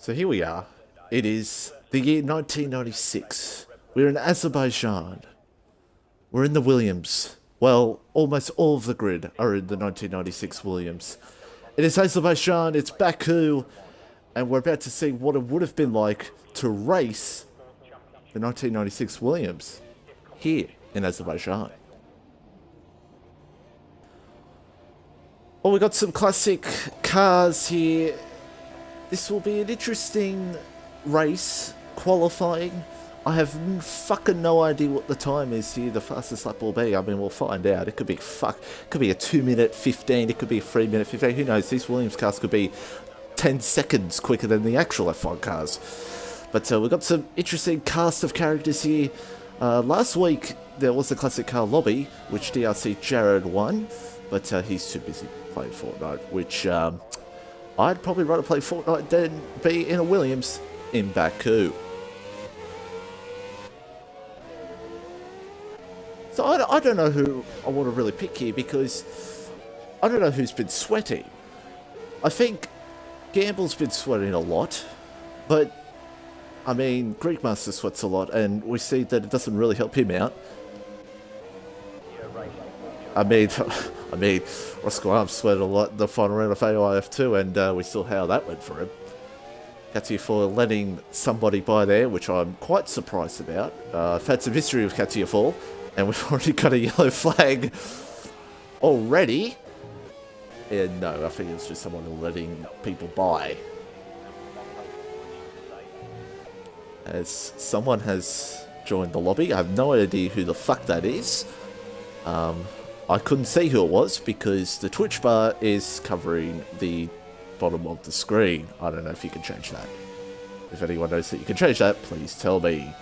So here we are. It is the year 1996. We're in Azerbaijan. We're in the Williams. Well, almost all of the grid are in the 1996 Williams. It is Azerbaijan, it's Baku, and we're about to see what it would have been like to race the 1996 Williams here in Azerbaijan. Well, we got some classic cars here. This will be an interesting race, qualifying. I have fucking no idea what the time is here, the fastest lap will be. I mean, we'll find out. It could be could be a 2-minute 15, it could be a 3-minute 15, who knows? These Williams cars could be 10 seconds quicker than the actual F1 cars. But we've got some interesting cast of characters here. Last week, there was the classic car lobby, which DRC Jared won, but he's too busy playing Fortnite, which I'd probably rather play Fortnite than be in a Williams in Baku. So I don't know who I want to really pick here, because I don't know who's been sweating. I think Gamble's been sweating a lot, but I mean, Greekmaster sweats a lot, and we see that it doesn't really help him out. I mean, Roscoe Arms sweated a lot in the final round of AIF2, and we saw how that went for him. Katia for letting somebody by there, which I'm quite surprised about. I've had some history with Katia Fall, and we've already got a yellow flag already. And no, I think it's just someone letting people by. As someone has joined the lobby, I have no idea who the fuck that is. I couldn't see who it was because the Twitch bar is covering the bottom of the screen. I don't know if you can change that. If anyone knows that you can change that, please tell me.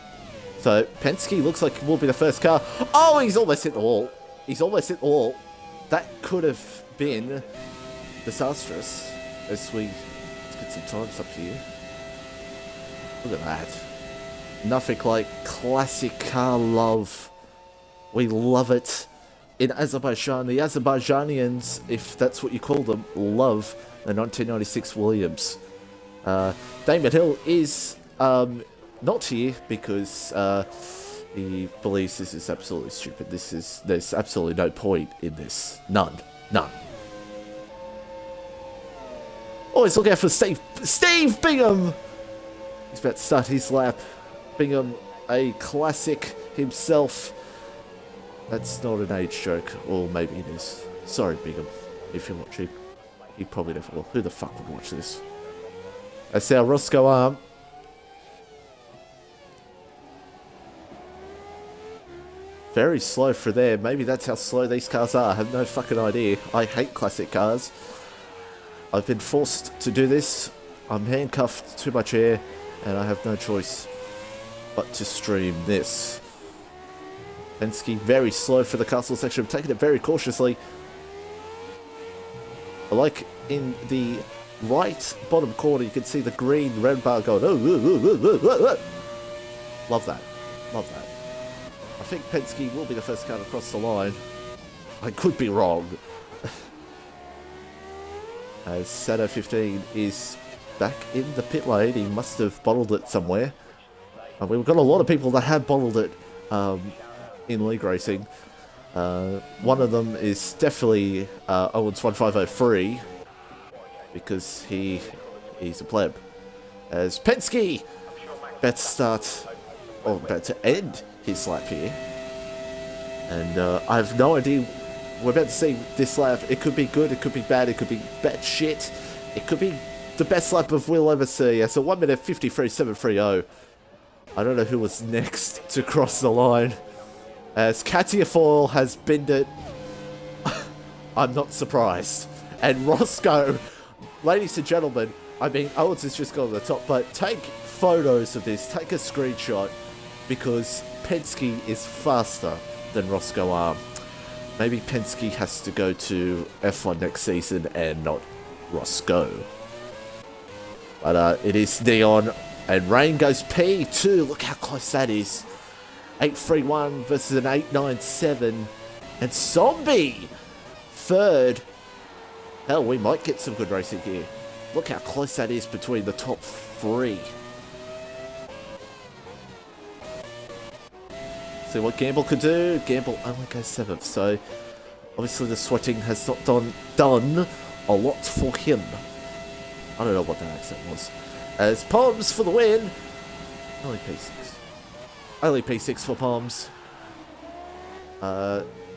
So, Penske looks like he will be the first car. Oh, he's almost hit the wall. He's almost hit the wall. That could have been disastrous. As let's get some times up here. Look at that. Nothing like classic car love. We love it. In Azerbaijan, the Azerbaijanians, if that's what you call them, love the 1996 Williams. Damon Hill is not here because he believes this is absolutely stupid. There's absolutely no point in this. None. Always look out for Steve Bingham! He's about to start his lap. Bingham, a classic himself. That's not an age joke, or maybe it is. Sorry, Bingham, if you're watching. He probably never will. Who the fuck would watch this? That's our Roscoe arm. Very slow for there. Maybe that's how slow these cars are. I have no fucking idea. I hate classic cars. I've been forced to do this. I'm handcuffed to my chair, and I have no choice but to stream this. Penske very slow for the castle section. I'm taking it very cautiously. I like in the right bottom corner, you can see the green red bar going. Love that. Love that. I think Penske will be the first car to cross the line. I could be wrong. As Sato 15 is back in the pit lane. He must have bottled it somewhere. We've got a lot of people that have bottled it in league racing. One of them is definitely Owens 1503 because he's a pleb. As Penske about to start, or about to end his lap here. And I have no idea. We're about to see this lap. It could be good, it could be bad, it could be bad shit. It could be the best lap of we'll ever see. So 1 minute 53.730. I don't know who was next to cross the line. As Katia Foyle has binned it. I'm not surprised. And Roscoe, ladies and gentlemen, I mean, Owens has just gone to the top, but take photos of this, take a screenshot, because Penske is faster than Roscoe Arm. Maybe Penske has to go to F1 next season and not Roscoe. But it is Neon, and Rain goes P2. Look how close that is. 831 versus an 897. And Zombie, third. Hell, we might get some good racing here. Look how close that is between the top free. See what Gamble could do. Gamble only goes 7th, so obviously the sweating has not done a lot for him. I don't know what that accent was. As Palms for the win. Only P6. Only P6 for Palms.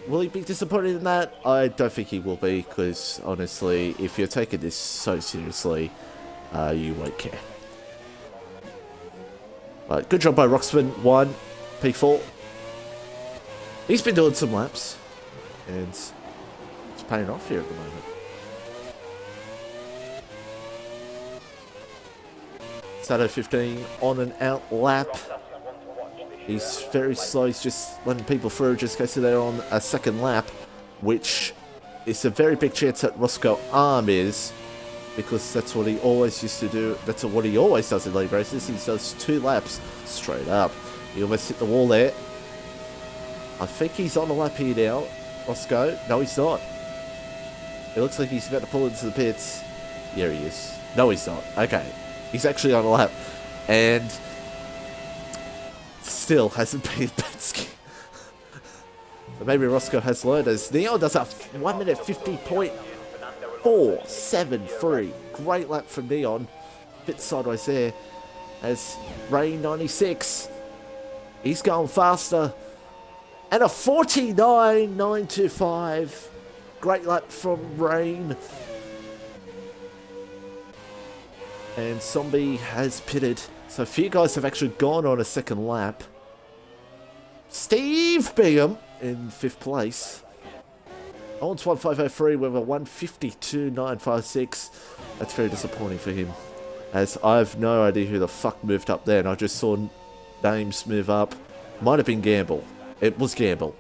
Will he be disappointed in that? I don't think he will be, because honestly, if you're taking this so seriously, you won't care. But good job by Roxman. 1, P4. He's been doing some laps, and it's paying off here at the moment. Sato 15 on an out lap. He's very slow, he's just letting people through just in case they're on a second lap, which is a very big chance that Roscoe Arm is, because that's what he always used to do. That's what he always does in league races. He does 2 laps straight up. He almost hit the wall there. I think he's on a lap here now, Roscoe. No, he's not. It looks like he's about to pull into the pits. Yeah, he is. No, he's not. Okay. He's actually on a lap. And still hasn't beaten Penske. So maybe Roscoe has learned, as Neon does a 1 minute 50.473. Great lap from Neon. Bit sideways there. As Rain 96. He's going faster. And a 49.925. Great lap from Rain. And Zombie has pitted. So a few guys have actually gone on a second lap. Steve Bingham in 5th place. Owens 1503 with a 152.956. That's very disappointing for him, as I have no idea who the fuck moved up there, and I just saw names move up. Might have been Gamble. It was Gamble.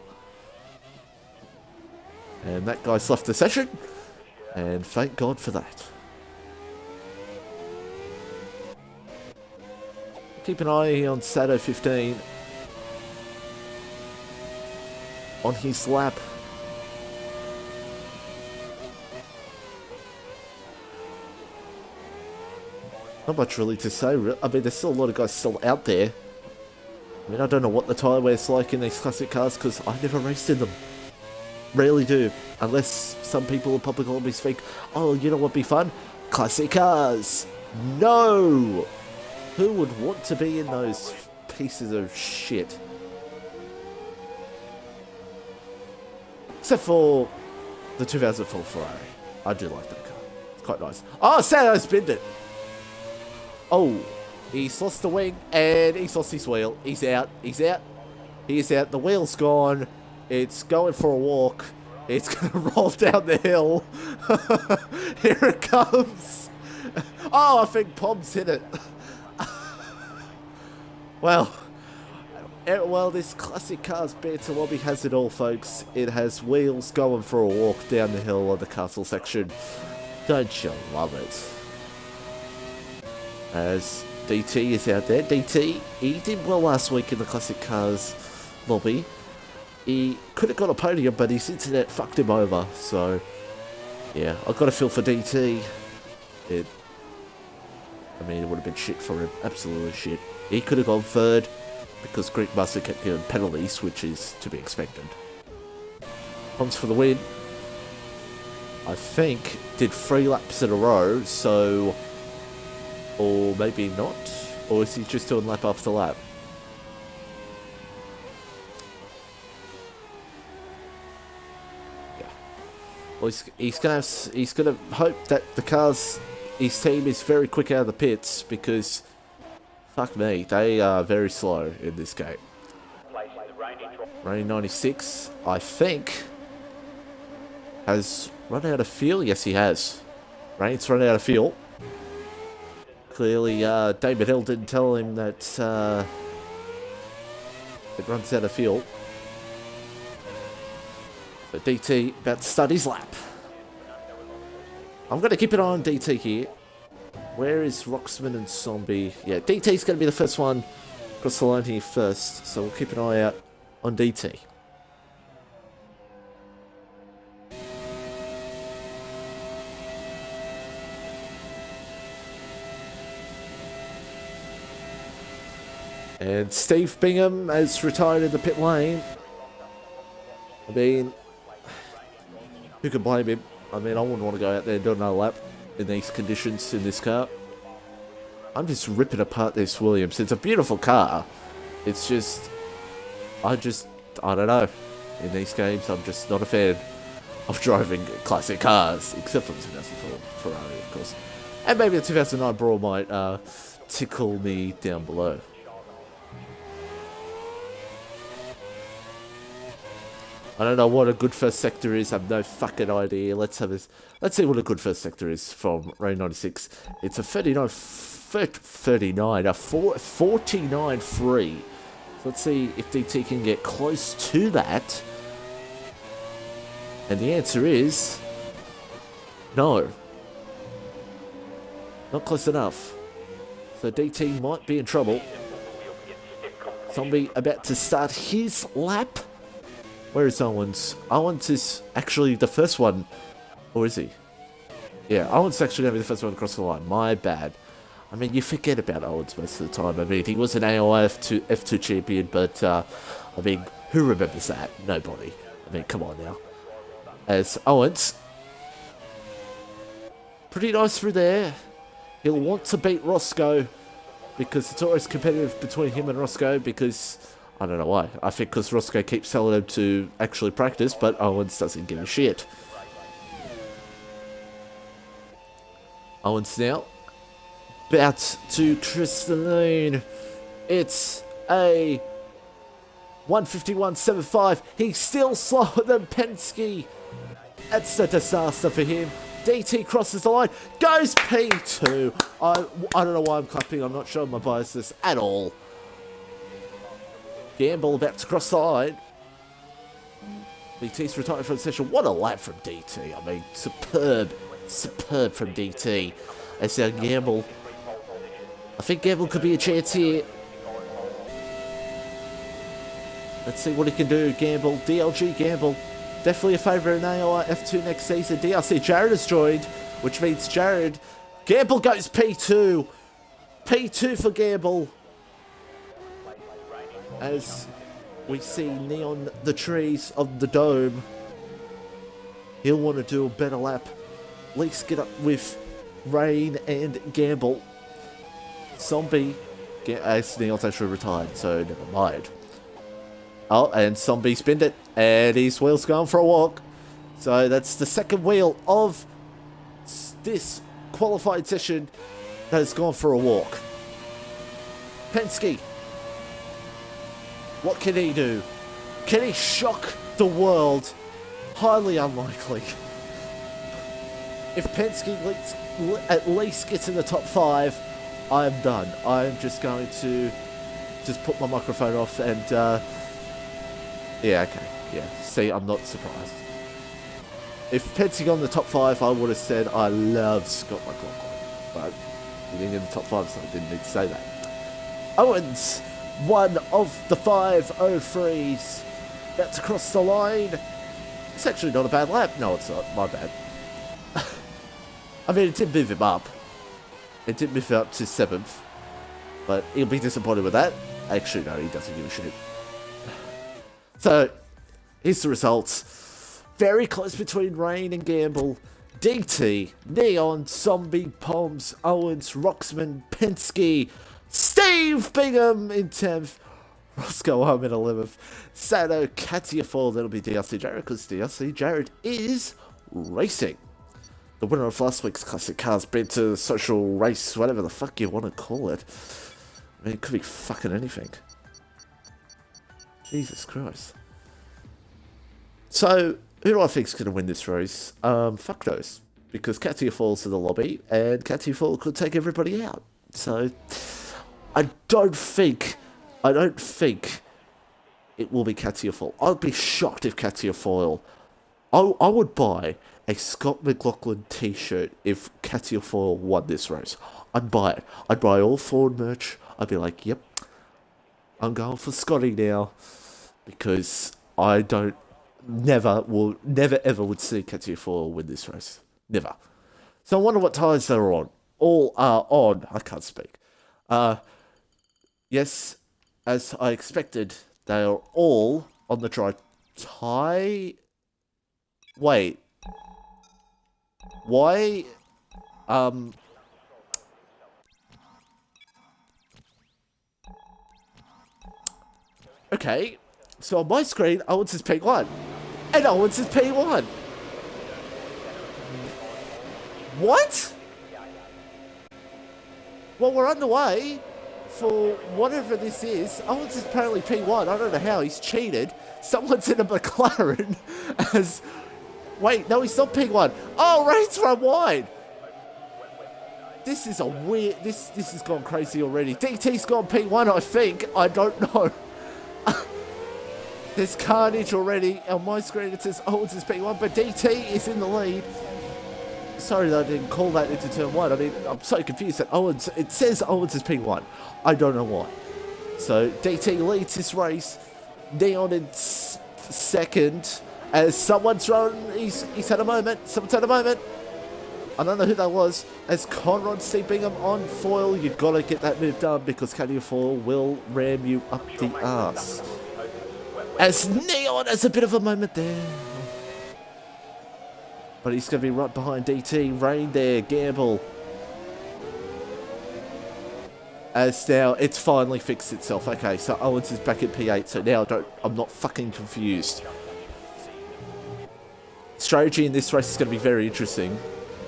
And that guy's left the session, and thank God for that. Keep an eye on Sato 15 on his lap. Not much really to say. I mean, there's still a lot of guys still out there. I mean, I don't know what the tyre wear's like in these classic cars, because I never raced in them. Rarely do. Unless some people in public hobbies think, oh, you know what'd be fun? Classic cars. No! Who would want to be in those pieces of shit? Except for the 2004 Ferrari. I do like that car. It's quite nice. Oh, Santo's binned it. Oh, he's lost the wing and he's lost his wheel. He's out. He's out. He's out. The wheel's gone. It's going for a walk. It's going to roll down the hill. Here it comes. Oh, I think Pom's hit it. Well, this classic car's banter lobby has it all, folks. It has wheels going for a walk down the hill on the castle section. Don't you love it? As DT is out there. DT, he did well last week in the classic cars lobby. He could have got a podium, but his internet fucked him over. So, yeah, I've got a feel for DT. It would have been shit for him. Absolutely shit. He could have gone 3rd, because Greek Master kept giving penalties, which is to be expected. Poms for the win. I think did 3 laps in a row, so... Or maybe not? Or is he just doing lap after lap? Yeah. Well, he's gonna hope that his team is very quick out of the pits, because fuck me, they are very slow in this game. Rain 96, I think, has run out of fuel. Yes, he has. Rain's run out of fuel. Clearly, David Hill didn't tell him that it runs out of fuel. So DT about to start his lap. I'm going to keep an eye on DT here. Where is Roxman and Zombie? Yeah, DT's going to be the first one across the line here first, so we'll keep an eye out on DT. And Steve Bingham has retired in the pit lane. I mean, who can blame him? I mean, I wouldn't want to go out there and do another lap in these conditions in this car. I'm just ripping apart this Williams. It's a beautiful car. It's just, I don't know. In these games, I'm just not a fan of driving classic cars, except for the 2004 Ferrari, of course. And maybe the 2009 Brawl might tickle me down below. I don't know what a good first sector is. I have no fucking idea. Let's see what a good first sector is from Rain 96. It's a 49.3. So let's see if DT can get close to that. And the answer is no. Not close enough. So DT might be in trouble. Zombie about to start his lap. Where is Owens? Owens is actually the first one. Or is he? Yeah, Owens actually going to be the first one across the line. My bad. I mean, you forget about Owens most of the time. I mean, he was an AOI F2 champion, but, I mean, who remembers that? Nobody. I mean, come on now. As Owens. Pretty nice through there. He'll want to beat Roscoe, because it's always competitive between him and Roscoe, because I don't know why. I think because Roscoe keeps telling him to actually practice, but Owens doesn't give a shit. Owens now about to Crystalline. It's a 151.75. He's still slower than Penske. That's a disaster for him. DT crosses the line, goes P2. I don't know why I'm clapping. I'm not showing my biases at all. Gamble about to cross the line. DT's retired from the session. What a lap from DT. I mean, superb from DT. As now Gamble. I think Gamble could be a chance here. Let's see what he can do. Gamble, DLG Gamble. Definitely a favourite in AOI F2 next season. DRC Jared has joined, which means Jared. Gamble goes P2. P2 for Gamble. As we see Neon the trees of the dome. He'll want to do a better lap. At least get up with Rain and Gamble. Zombie. As Neon's actually retired, so never mind. Oh, and Zombie spinned it. And his wheel's going for a walk. So that's the second wheel of this qualified session that has gone for a walk. Penske. What can he do? Can he shock the world? Highly unlikely. If Penske at least gets in the top 5, I'm done. I'm just going to just put my microphone off and, yeah, okay. Yeah, see, I'm not surprised. If Penske got in the top 5, I would have said I love Scott McLaughlin. But he didn't get in the top 5, so I didn't need to say that. Owens, one of the 503s. About to cross the line. It's actually not a bad lap. No, it's not. My bad. I mean, it did move him up. It did move him up to 7th. But he'll be disappointed with that. Actually, no, he doesn't give a shit. So, here's the results. Very close between Rain and Gamble. DT, Neon, Zombie, Poms, Owens, Roxman, Penske, Steve Bingham in 10th, Roscoe home in 11th, Sato, Katia Fall, that'll be DRC Jared, because DRC Jared is racing. The winner of last week's Classic Cars Banter Social Race, whatever the fuck you want to call it. I mean, it could be fucking anything. Jesus Christ. So, who do I think's going to win this race? Fuck knows. Because Katia Fall's in the lobby, and Katia Fall could take everybody out. So, I don't think it will be Katia Fall. I'd be shocked if Katia Fall. I would buy a Scott McLaughlin t-shirt if Katia Fall won this race. I'd buy it. I'd buy all Ford merch. I'd be like, yep, I'm going for Scotty now. Because I never ever would see Katia Fall win this race. Never. So I wonder what tyres they're on. All are on. I can't speak. Yes, as I expected, they are all on the dry tie. Wait. Why? Okay. So on my screen, Owens is P1. And Owens is P1. What? Well, we're underway for whatever this is. Owens is apparently P1. I don't know how. He's cheated. Someone's in a McLaren as... Wait, no, he's not P1. Oh, Reigns run wide. This is a weird... This has gone crazy already. DT's gone P1, I think. I don't know. There's carnage already. On my screen, it says Owens is P1, but DT is in the lead. Sorry that I didn't call that into turn 1. I mean, I'm so confused that Owens... It says Owens is P1. I don't know why. So, DT leads this race. Neon in second. As someone's thrown... He's had a moment. Someone's had a moment. I don't know who that was. As Conrad C. Bingham on foil, you've got to get that move done because Canyon foil will ram you up the arse. As Neon has a bit of a moment there. But he's going to be right behind DT. Rain there. Gamble. As now, it's finally fixed itself. Okay, so Owens is back at P8. So now I'm not fucking confused. Strategy in this race is going to be very interesting.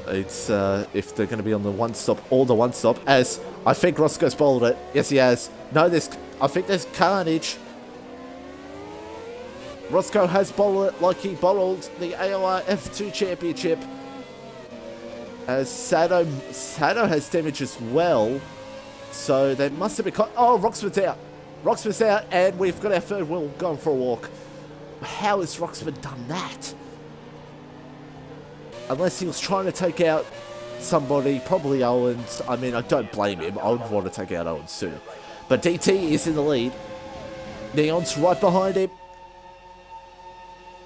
It's if they're going to be on the one stop or the one stop. As I think Roscoe's bowled it. Yes, he has. No, I think there's carnage. Roscoe has bowled it like he bowled the AOR F2 Championship. As Sado has damage as well. So they must have been... Oh, Roxford's out. Roxford's out, and we've got our third wheel going for a walk. How has Roxford done that? Unless he was trying to take out somebody, probably Owens. I mean, I don't blame him. I would want to take out Owens too. But DT is in the lead. Neon's right behind him.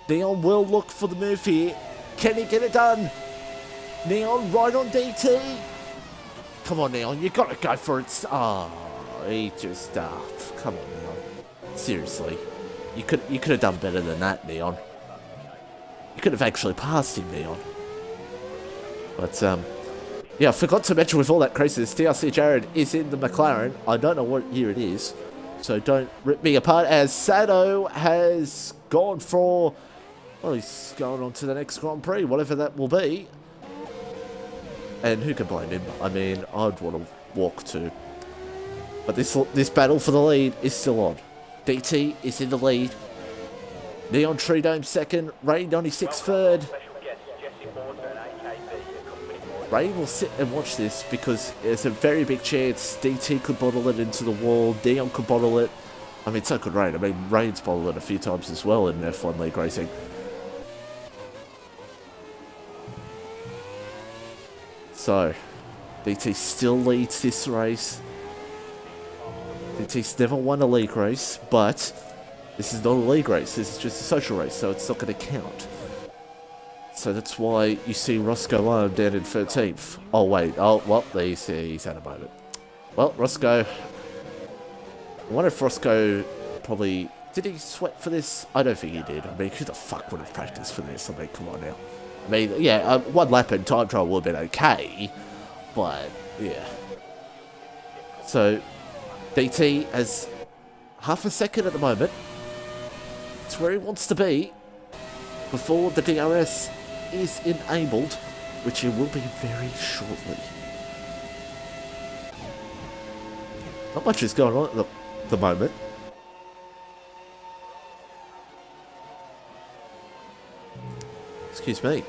Neon will look for the move here. Can he get it done? Neon right on DT. Come on, Neon. You got to go for it. Oh, he just... come on, Neon. Seriously. You could have done better than that, Neon. You could have actually passed him, Neon. But, yeah, I forgot to mention with all that craziness, DRC Jared is in the McLaren. I don't know what year it is, so don't rip me apart, as Sado has gone for... Well, he's going on to the next Grand Prix, whatever that will be. And who can blame him? I mean, I'd want to walk too. But this battle for the lead is still on. DT is in the lead. Neon Tree Dome second. Rain 96 third. Rain will sit and watch this because there's a very big chance DT could bottle it into the wall. Neon could bottle it. I mean, so could Rain. I mean, Rain's bottled it a few times as well in F1 League Racing. So, DT still leads this race. DT's never won a league race, but this is not a league race. This is just a social race, so it's not going to count. So that's why you see Roscoe on down in 13th. Oh, wait. Oh, well, he's had a moment. Well, Roscoe... I wonder if Roscoe probably... Did he sweat for this? I don't think he did. I mean, who the fuck would have practiced for this? I mean, come on now. I mean, yeah, one lap and time trial would have been okay, but, yeah. So, DT has half a second at the moment. It's where he wants to be before the DRS is enabled, which it will be very shortly. Not much is going on at the moment. Excuse me.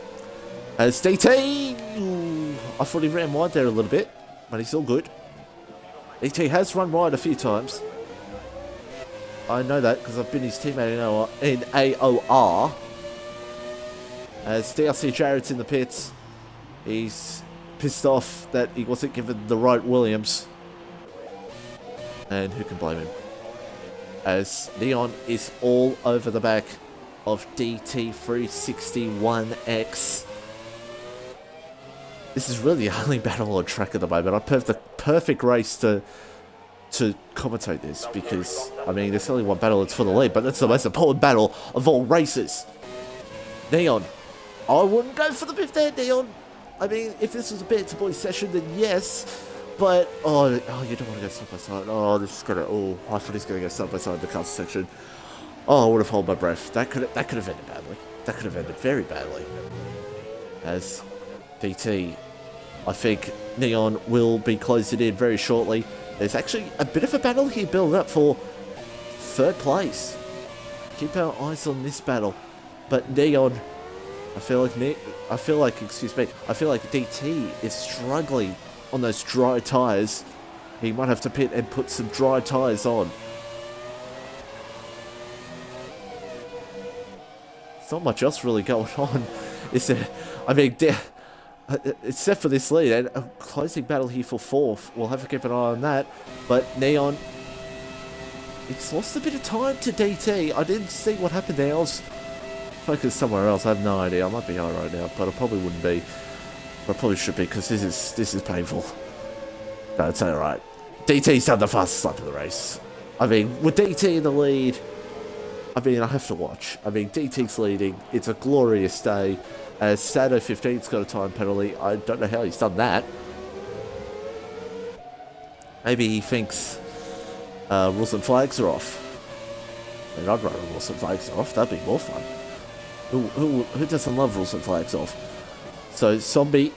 As DT... Ooh, I thought he ran wide there a little bit, but he's all good. DT has run wide a few times. I know that because I've been his teammate in AOR. As DRC Jarrett's in the pits. He's pissed off that he wasn't given the right Williams. And who can blame him? As Neon is all over the back of DT361X. This is really the only battle on track at the moment. I have the perfect race to to commentate this because, I mean, there's only one battle, it's for the lead, but that's the most important battle of all races. Neon. I wouldn't go for the 15, Neon. I mean, if this was a Banter Boy session, then yes. But, oh, you don't want to go side by side. Oh, this is going to, oh, I thought he's going to go side by side in the castle section. Oh, I would have held my breath. That could have ended badly. That could have ended very badly. As DT, I think Neon will be closing in very shortly. There's actually a bit of a battle here built up for third place. Keep our eyes on this battle. But Neon, I feel like DT is struggling on those dry tyres. He might have to pit and put some dry tyres on. There's not much else really going on, is there? I mean, except for this lead, and a closing battle here for fourth. We'll have to keep an eye on that. But Neon, it's lost a bit of time to DT. I didn't see what happened there. I was focused somewhere else. I have no idea. I might be high right now, but I probably wouldn't be. But I probably should be, because this is painful. No, it's alright. DT's done the fastest lap of the race. I mean, with DT in the lead, I mean, I have to watch. I mean, DT's leading. It's a glorious day. As Sato 15's got a time penalty. I don't know how he's done that. Maybe he thinks rules and flags are off. I mean, I'd rather rules and flags off. That'd be more fun. Who doesn't love rules and flags off? So, Zombie,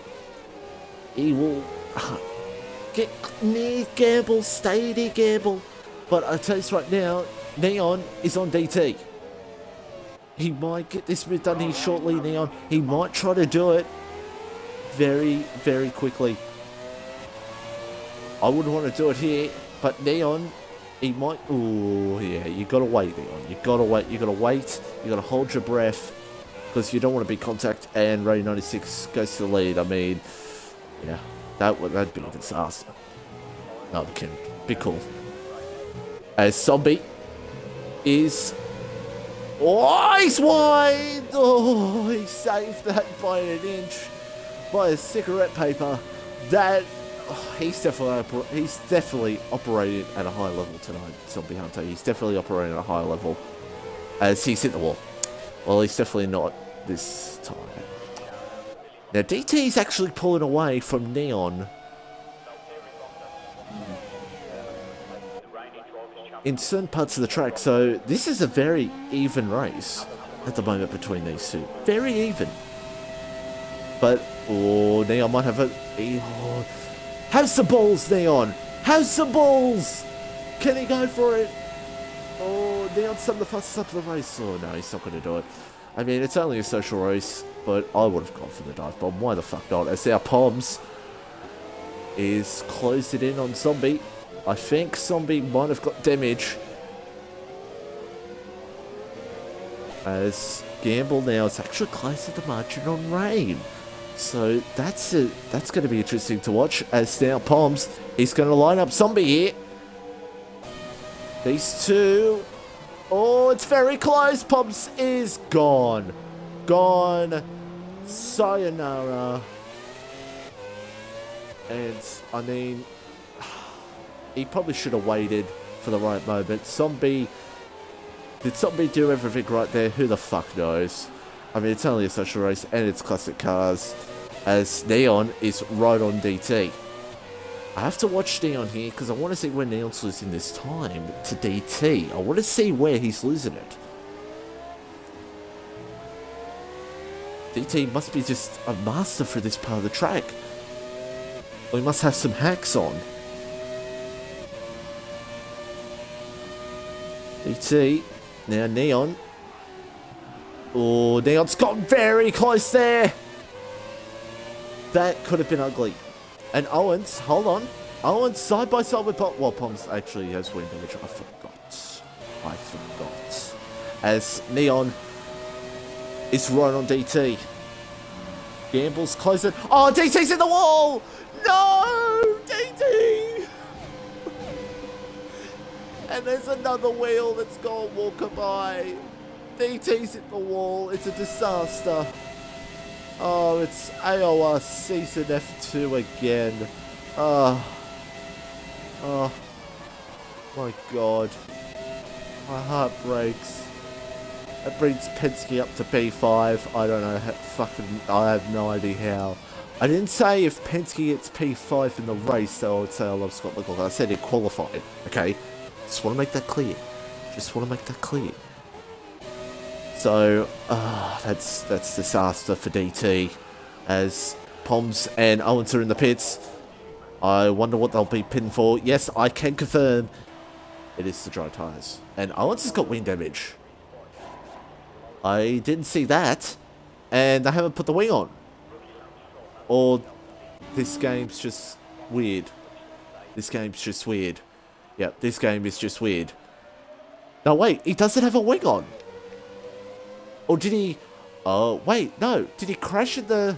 he will get near Gamble, stay near Gamble. But I tell you this right now, Neon is on DT. He might get this move done here shortly, Neon. He might try to do it very, very quickly. I wouldn't want to do it here, but Neon, he might... Oh, yeah, you got to wait, Neon. You got to wait. You got to wait. You got to hold your breath, because you don't want to be contact, and Ray 96 goes to the lead. I mean, yeah, that'd be a disaster. No, I'm kidding. Be cool. As Zombie is... Oh, he's wide! Oh, he saved that by an inch. By a cigarette paper. That... Oh, he's definitely operating at a high level tonight, Zombie Hunter. He's definitely operating at a high level. As he's hit the wall. Well, he's definitely not this time. Now, DT's actually pulling away from Neon in certain parts of the track, so this is a very even race at the moment between these two. Very even. But, oh, Neon might have a... Oh, have some balls, Neon! Have some balls! Can he go for it? Oh, Neon's done the fastest up of the race. Oh, no, he's not going to do it. I mean, it's only a social race, but I would have gone for the dive bomb. Why the fuck not? As our Poms is closed it in on Zombie. I think Zombie might have got damage. As Gamble now is actually close to the margin on Rain. So that's going to be interesting to watch. As now Poms, he's going to line up Zombie here. These two. Oh, it's very close. Poms is gone. Gone. Sayonara. And, I mean, he probably should have waited for the right moment. Zombie, did Zombie do everything right there? Who the fuck knows? I mean, it's only a social race and it's classic cars. As Neon is right on DT. I have to watch Neon here because I want to see where Neon's losing this time to DT. I want to see where he's losing it. DT must be just a master for this part of the track. Or he must have some hacks on. DT, now Neon. Oh, Neon's got very close there. That could have been ugly. And Owens, hold on. Owens side by side with Pom. Well, Pom's actually has wind damage. I forgot. As Neon is right on DT. Gamble's closer. Oh, DT's in the wall! No! DT! And there's another wheel that's gone walking by. DT's hit the wall. It's a disaster. Oh, it's AOR Season F2 again. My God. My heart breaks. That brings Penske up to P5. I don't know how, I have no idea how. I didn't say if Penske gets P5 in the race, so I would say I love Scott McLaughlin. I said it qualified, okay? Just want to make that clear. Just want to make that clear. So, that's disaster for DT. As Poms and Owens are in the pits. I wonder what they'll be pitting for. Yes, I can confirm it is the dry tyres. And Owens has got wind damage. I didn't see that. And they haven't put the wing on. Or this game's just weird. This game's just weird. Yeah, this game is just weird. No, wait, he doesn't have a wing on. Or did he... Oh, wait, no. Did he crash in the...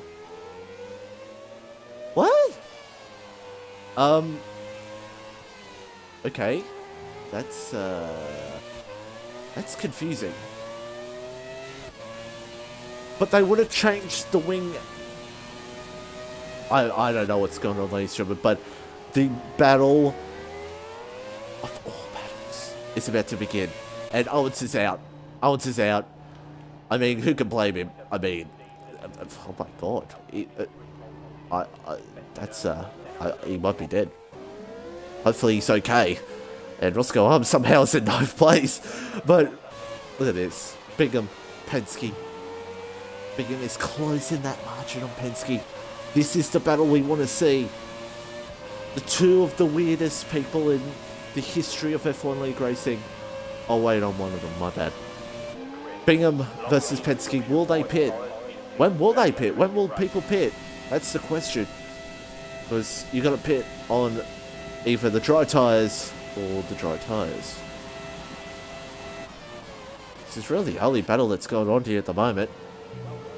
What? Okay. That's confusing. But they would have changed the wing. I don't know what's going on, ladies and gentlemen, but the battle of all battles is about to begin. And Owens is out. Owens is out. I mean, who can blame him? I mean, oh my God. He might be dead. Hopefully he's okay. And Roscoe Arm somehow is in 9th place. But look at this. Bingham, Penske. Bingham is closing that margin on Penske. This is the battle we want to see. The two of the weirdest people in the history of F1 League Racing. I'll wait on one of them, my bad. Bingham versus Penske. Will they pit? When will they pit? When will people pit? That's the question. Because you got to pit on either the dry tyres or the dry tyres. This is really the only battle that's going on here at the moment.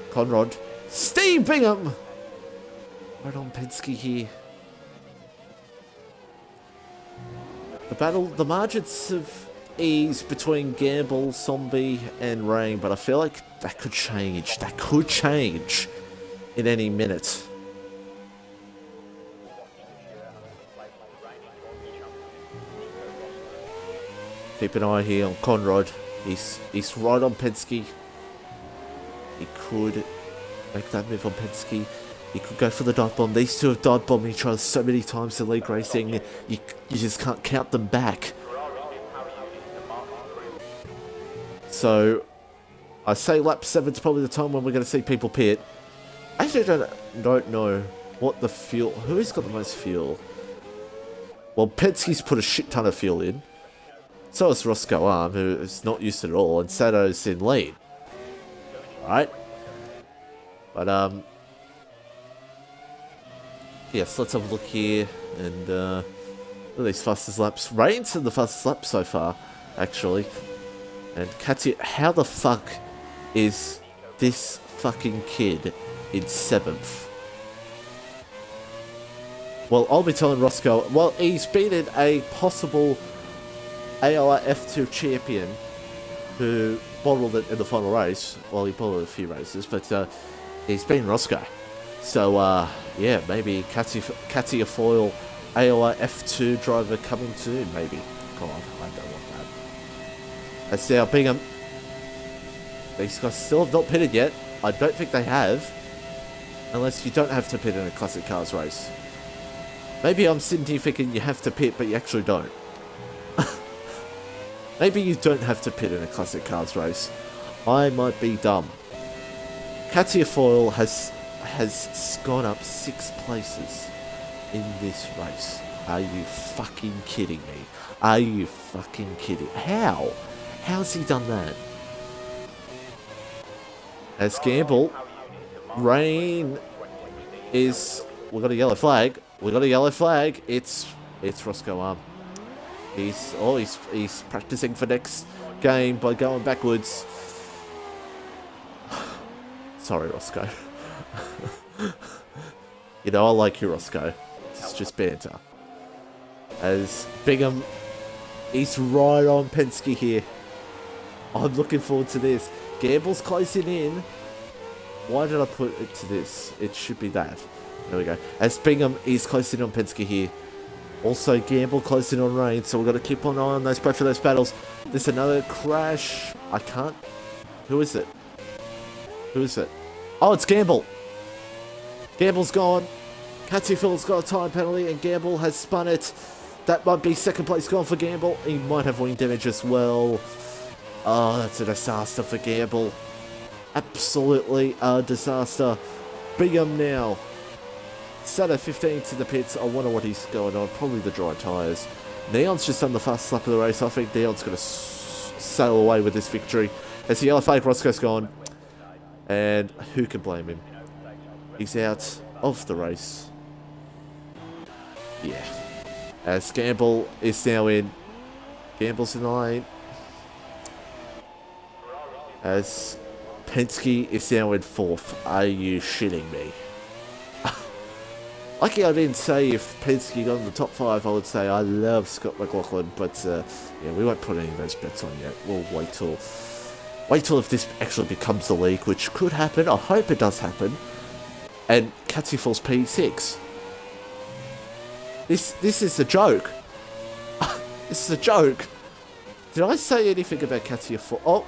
Conrad. Steve Bingham! Right on Penske here. The margins of ease between Gamble, Zombie, and Rain, but I feel like that could change. That could change in any minute. Keep an eye here on Conrad. He's right on Penske. He could make that move on Penske. He could go for the dive bomb. These two have dive bombed each other so many times in league racing. You just can't count them back. So, I say lap 7 is probably the time when we're going to see people pit. I actually don't know what the fuel... Who's got the most fuel? Well, Penske's put a shit ton of fuel in. So is Roscoe Arm, who is not used to it at all, and Sato's in lead. Right? But, yes, let's have a look here, and, look at these fastest laps. Rain's in the fastest lap so far, actually. And Katia, how the fuck is this fucking kid in 7th? Well, I'll be telling Roscoe, well, he's beaten a possible AOR F2 champion who bottled it in the final race. Well, he bottled a few races, but he's been Roscoe. So, yeah, maybe Katia Foyle AOR F2 driver coming soon, maybe. God, I don't want that. That's now Bingham. These guys still have not pitted yet. I don't think they have. Unless you don't have to pit in a Classic Cars race. Maybe I'm sitting here thinking you have to pit, but you actually don't. Maybe you don't have to pit in a Classic Cars race. I might be dumb. Katia Foyle has gone up 6 places in this race. Are you fucking kidding me? Are you fucking kidding? How? How's he done that? As Gamble, Rain is... We've got a yellow flag. We've got a yellow flag. It's Roscoe Arm. He's practicing for next game by going backwards. Sorry, Roscoe. You know, I like you, Roscoe. It's just banter. As Bingham, he's right on Penske here. I'm looking forward to this. Gamble's closing in. Why did I put it to this? It should be that. There we go. As Bingham is closing in on Penske here. Also, Gamble closing on Rain, so we've got to keep an eye on both of those battles. There's another crash. I can't... Who is it? Who is it? Oh, it's Gamble. Gamble's gone. Catsyfield's got a time penalty, and Gamble has spun it. That might be second place gone for Gamble. He might have wing damage as well. Oh, that's a disaster for Gamble. Absolutely a disaster. Bingham now. Sato 15 to the pits. I wonder what he's going on. Probably the dry tyres. Neon's just done the fast lap of the race. I think Neon's going to sail away with this victory. As the yellow flag, Roscoe's gone. And who can blame him? He's out of the race. Yeah. As Gamble is now in. Gamble's in the lane. As Penske is now in 4th. Are you shitting me? Lucky I didn't say if Penske got in the top 5, I would say I love Scott McLaughlin, but yeah, we won't put any of those bets on yet. We'll wait till if this actually becomes the league, which could happen. I hope it does happen. And Katsy falls P6. This is a joke. This is a joke. Did I say anything about Katsy for? Oh,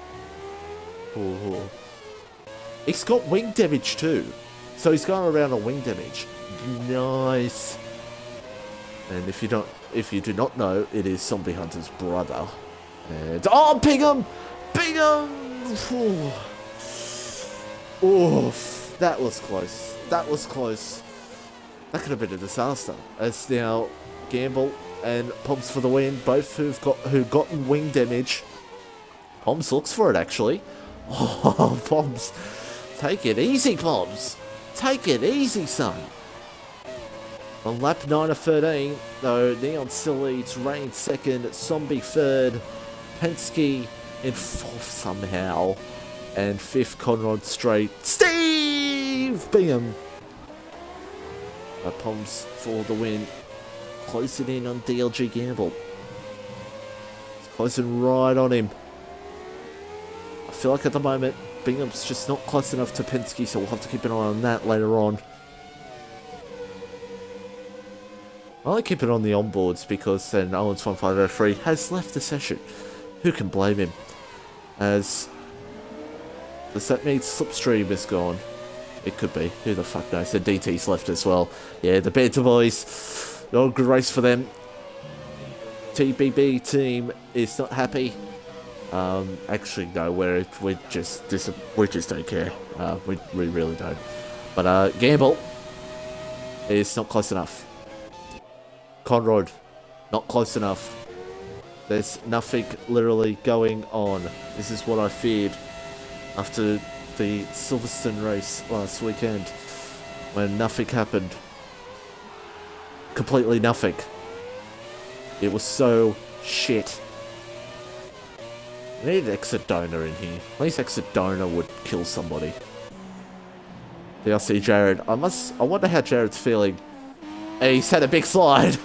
he's got wing damage too, so he's going around on wing damage. Nice. And if you do not know, it is Zombie Hunter's brother. And oh, Bingham! Oof, that was close. That was close. That could have been a disaster. As now Gamble and Poms for the win, both who've gotten wing damage. Poms looks for it actually. Oh, Poms, take it easy, Poms. Take it easy, son. On lap 9 of 13, though, Neon still leads, Rain second, Zombie third, Penske in 4th somehow, and 5th Conrad Straight, Steve Bingham. Poms for the win, closing in on DLG Gamble. It's closing right on him. I feel like at the moment, Bingham's just not close enough to Penske, so we'll have to keep an eye on that later on. I like keeping it on the onboards because then Owens 1503 has left the session. Who can blame him? As does that mean Slipstream is gone? It could be. Who the fuck knows? And DT's left as well. Yeah, the Banter Boys. Not a good race for them. TBB team is not happy. Actually, no. We just don't care. We really don't. But Gamble is not close enough. Conrad, not close enough. There's nothing literally going on. This is what I feared after the Silverstone race last weekend, when nothing happened. Completely nothing. It was so shit. I need an exit donor in here. At least exit donor would kill somebody. DLC Jared. I wonder how Jared's feeling. Hey, he's had a big slide.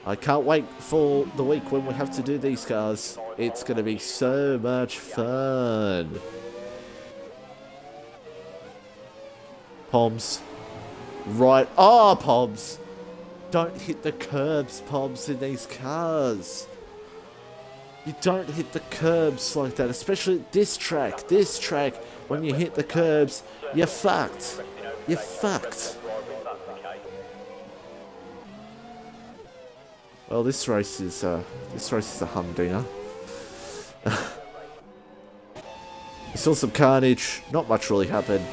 I can't wait for the week when we have to do these cars. It's going to be so much fun. Poms. Right. Oh, Poms. Don't hit the curbs, Poms, in these cars. You don't hit the curbs like that, especially this track. This track, when you hit the curbs, you're fucked. You're fucked. Well, this race is a humdinger. We saw some carnage. Not much really happened,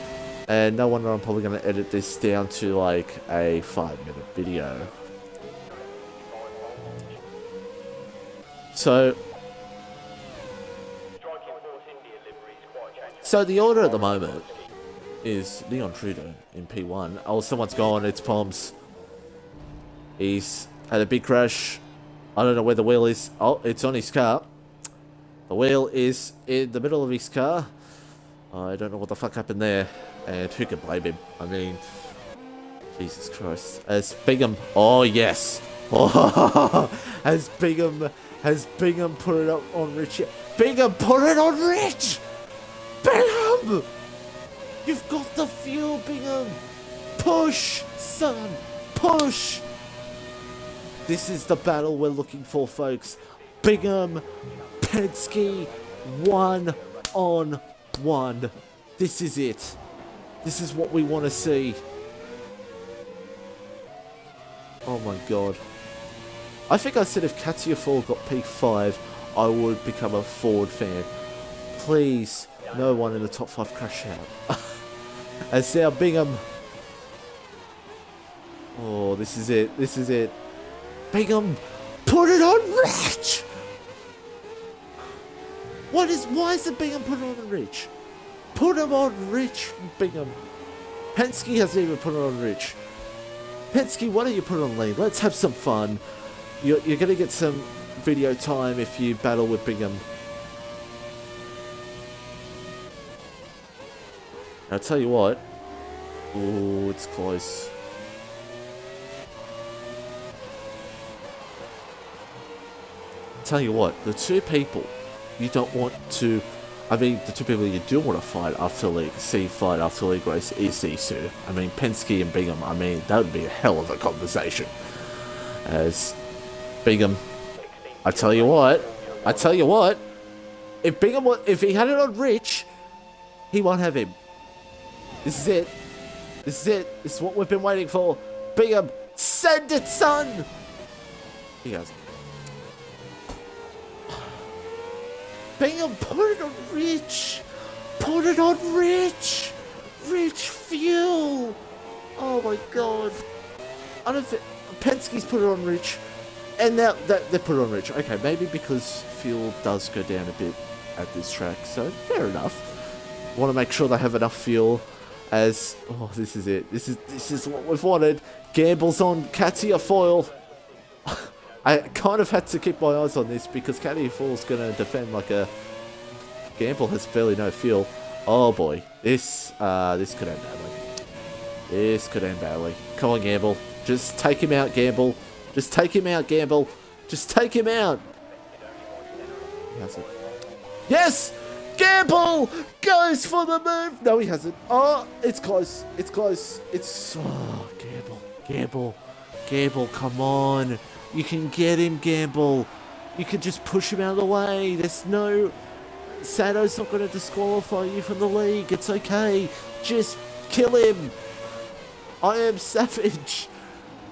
and no wonder I'm probably going to edit this down to like a 5-minute video. So the order at the moment is Leon Trudeau in P1. Oh, someone's gone. It's Poms. He's had a big crash. I don't know where the wheel is. Oh, it's on his car. The wheel is in the middle of his car. I don't know what the fuck happened there. And who can blame him? I mean, Jesus Christ. As Bingham. Oh, yes. Oh, as Bingham put it up on Rich. Bingham put it on Rich. Bingham! You've got the fuel, Bingham. Push, son. push! This is the battle we're looking for, folks. Bingham, Penske, 1-on-1. This is it. This is what we want to see. Oh my god. I think I said if Katia 4 got P5, I would become a Ford fan. Please, no one in the top 5 crash out. As now Bingham. Oh, this is it. This is it. Bingham, put it on Rich! Why is it Bingham put it on Rich? Put him on Rich, Bingham. Penske hasn't even put it on Rich. Penske, why don't you put it on Lean? Let's have some fun. You're going to get some video time if you battle with Bingham. I'll tell you what. Oh, it's close. Tell you what, the two people you don't want to... I mean, the two people you do want to fight after league race is these two. I mean, Penske and Bingham, I mean, that would be a hell of a conversation. As Bingham, I tell you what, if Bingham, if he had it on Rich, he won't have him. This is it. This is it. This is what we've been waiting for. Bingham, send it, son! He hasn't. Bingham, put it on Rich! Put it on Rich! Rich fuel! Oh my god. I don't think... Penske's put it on Rich. And now they put it on Rich. Okay, maybe because fuel does go down a bit at this track. So, fair enough. Want to make sure they have enough fuel as... Oh, this is it. This is what we've wanted. Gambles on Katia Foil. I kind of had to keep my eyes on this because Katia Foil's going to defend like a... Gamble has barely no fuel. Oh boy. This could end badly. This could end badly. Come on, Gamble. Just take him out, Gamble. Just take him out, Gamble. Just take him out. He hasn't. Yes! Gamble goes for the move. No, he hasn't. Oh, it's close. It's close. It's... Oh, Gamble. Gamble. Gamble, come on. You can get him, Gamble. You can just push him out of the way. There's no... Sato's not going to disqualify you from the league. It's okay. Just kill him. I am savage.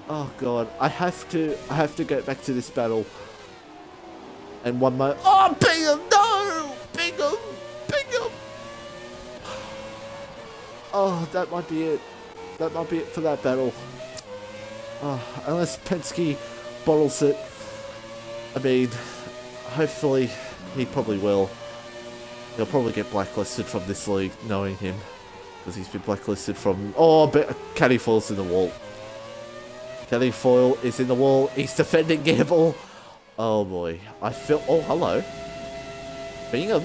Oh, God. I have to get back to this battle. And one more... Oh, Bingham! No! Bingham! Bingham! Oh, that might be it. That might be it for that battle. Oh, unless Penske bottles it. I mean, hopefully he probably will. He'll probably get blacklisted from this league, knowing him. Because he's been blacklisted from... Oh, but Caddy Foil's in the wall. Caddy Foil is in the wall. He's defending Gamble. Oh, boy. I feel... Oh, hello. Bingham.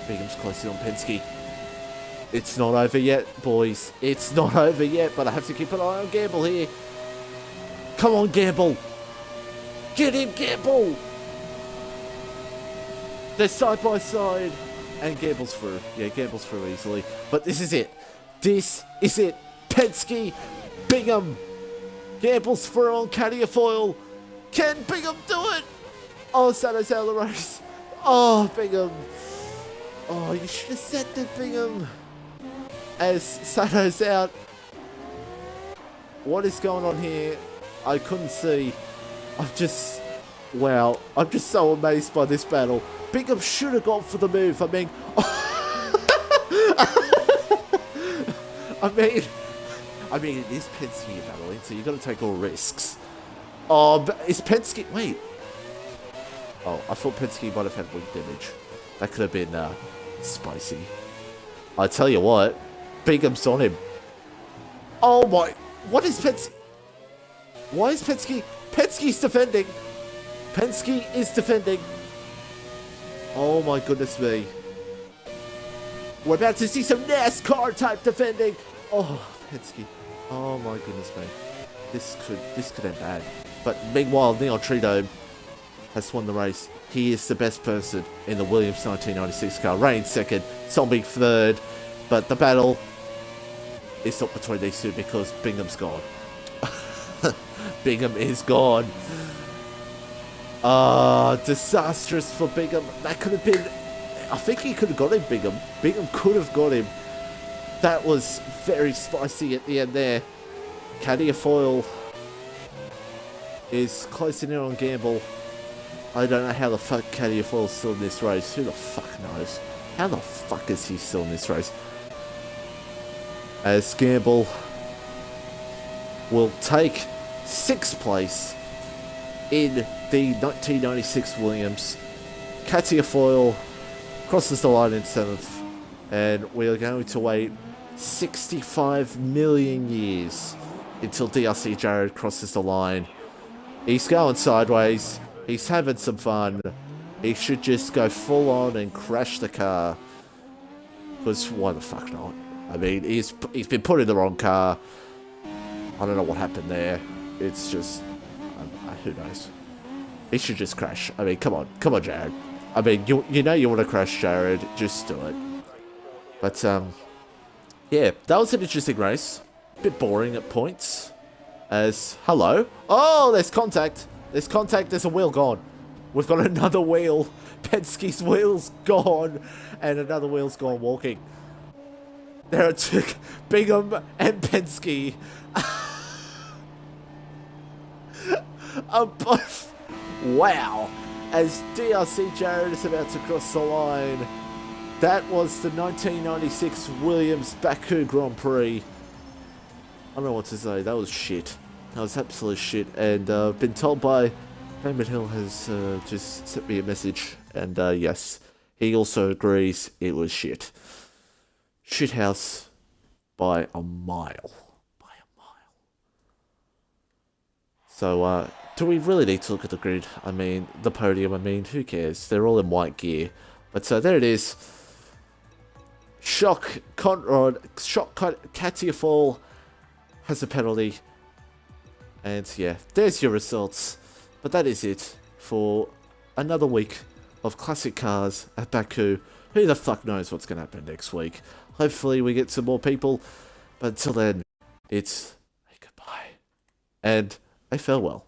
Bingham's closely on Penske. It's not over yet, boys. It's not over yet, but I have to keep an eye on Gamble here. Come on, Gamble. Get him, Gamble. They're side by side. And Gamble's through. Yeah, Gamble's through easily. But this is it. This is it. Penske, Bingham. Gamble's through on Katia Foil. Can Bingham do it? Oh, Sato's out of the race. Oh, Bingham. Oh, you should have said that, Bingham. As Sato's out. What is going on here? I couldn't see. Wow. I'm just so amazed by this battle. Bingham should have gone for the move. I mean, I mean, it is Penske you're battling, so you've got to take all risks. Oh, but is Penske... Wait. Oh, I thought Penske might have had wing damage. That could have been spicy. I tell you what, Bingham's on him. Oh my... What is Penske... Why is Penske... Penske's defending. Penske is defending. Oh my goodness me. We're about to see some NASCAR type defending. Oh, Penske. Oh my goodness me. This could end bad. But meanwhile, Neon Tridome has won the race. He is the best person in the Williams 1996 car. Rain second, Zombie third. But the battle is not between these two because Bingham's gone. Bingham is gone. Disastrous for Bingham. That could have been... I think he could have got him, Bingham. Bingham could have got him. That was very spicy at the end there. Caddy Foil is closing in on Gamble. I don't know how the fuck Caddy Foil's still in this race. Who the fuck knows? How the fuck is he still in this race? As Gamble will take 6th place in the 1996 Williams. Katia Foil crosses the line in 7th, and we are going to wait 65 million years until DRC Jared crosses the line. He's going sideways, he's having some fun, he should just go full on and crash the car, because why the fuck not? I mean, he's been put in the wrong car. I don't know what happened there. It's just, who knows? He should just crash. I mean, come on, Jared. I mean, you know you want to crash, Jared. Just do it. But yeah, that was an interesting race. Bit boring at points. As hello, oh, there's contact. There's contact. There's a wheel gone. We've got another wheel. Penske's wheel's gone, and another wheel's gone walking. There are two, Bingham and Penske. Are both... Wow. As DRC Jared is about to cross the line. That was the 1996 Williams Baku Grand Prix. I don't know what to say. That was shit. That was absolute shit. And I've been told by... Raymond Hill has just sent me a message. And yes, he also agrees it was shit. Shithouse by a mile. So, do we really need to look at the grid? I mean, the podium, I mean, who cares? They're all in white gear. But there it is. Shock, Conrad, Katia Fall has a penalty. And yeah, there's your results. But that is it for another week of classic cars at Baku. Who the fuck knows what's going to happen next week? Hopefully we get some more people. But until then, it's a goodbye. And a farewell.